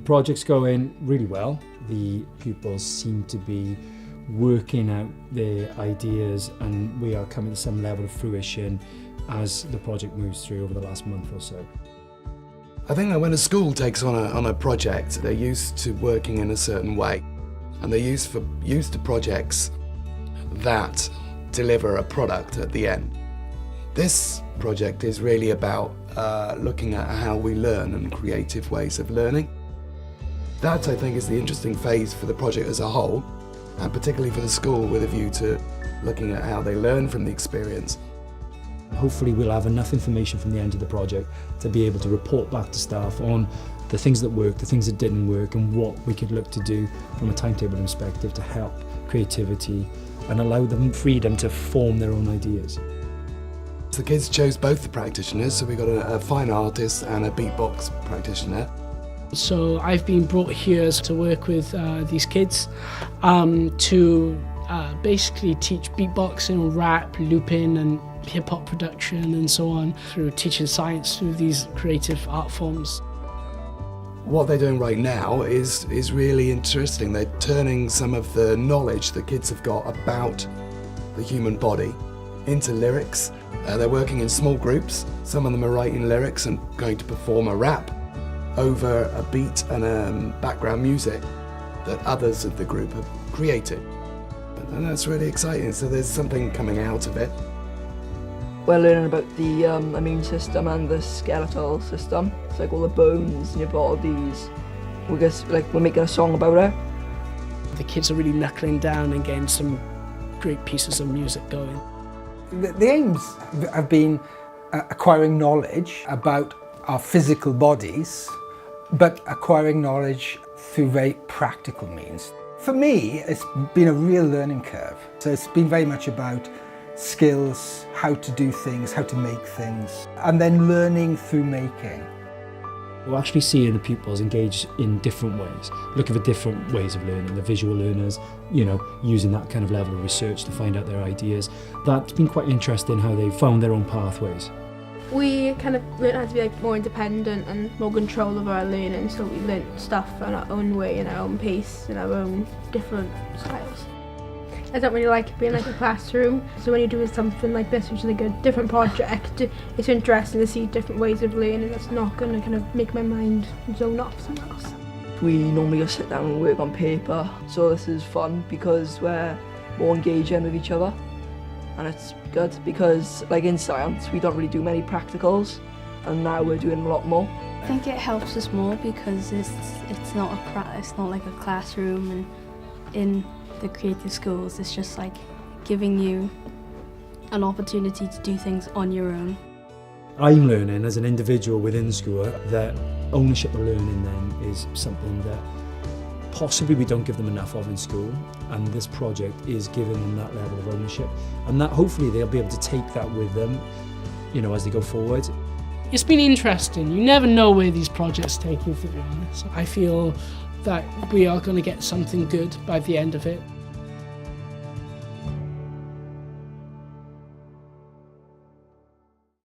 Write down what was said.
The project's going really well. The pupils seem to be working out their ideas, and we are coming to some level of fruition as the project moves through over the last month or so. I think that when a school takes on a project, they're used to working in a certain way, and they're used to projects that deliver a product at the end. This project is really about looking at how we learn and creative ways of learning. That, I think, is the interesting phase for the project as a whole, and particularly for the school with a view to looking at how they learn from the experience. Hopefully we'll have enough information from the end of the project to be able to report back to staff on the things that worked, the things that didn't work, and what we could look to do from a timetable perspective to help creativity and allow them freedom to form their own ideas. The kids chose both the practitioners, so we got a fine artist and a beatbox practitioner. So I've been brought here to work with these kids to basically teach beatboxing, rap, looping and hip-hop production and so on, through teaching science through these creative art forms. What they're doing right now is really interesting. They're turning some of the knowledge that kids have got about the human body into lyrics. They're working in small groups. Some of them are writing lyrics and going to perform a rap over a beat and background music that others of the group have created. And that's really exciting, so there's something coming out of it. We're learning about the immune system and the skeletal system. It's like all the bones in your bodies. We're making a song about it. The kids are really knuckling down and getting some great pieces of music going. The aims have been acquiring knowledge about our physical bodies, but acquiring knowledge through very practical means. For me, it's been a real learning curve. So it's been very much about skills, how to do things, how to make things, and then learning through making. We're actually seeing the pupils engage in different ways, looking for different ways of learning. The visual learners, using that kind of level of research to find out their ideas. That's been quite interesting how they've found their own pathways. We kind of learned how to be more independent and more control of our learning, so we learnt stuff in our own way, in our own pace, in our own different styles. I don't really like being like a classroom, so when you're doing something like this, which is like a different project, it's interesting to see different ways of learning. That's not going to kind of make my mind zone off somewhere else. We normally just sit down and work on paper, so this is fun because we're more engaging with each other. And it's good because, like in science, we don't really do many practicals, and now we're doing a lot more. I think it helps us more because it's not like a classroom, and in the creative schools, it's just like giving you an opportunity to do things on your own. I'm learning as an individual within school that ownership of learning then is something that possibly we don't give them enough of in school, and this project is giving them that level of ownership, and that hopefully they'll be able to take that with them, as they go forward. It's been interesting. You never know where these projects take you, to be honest. I feel that we are going to get something good by the end of it.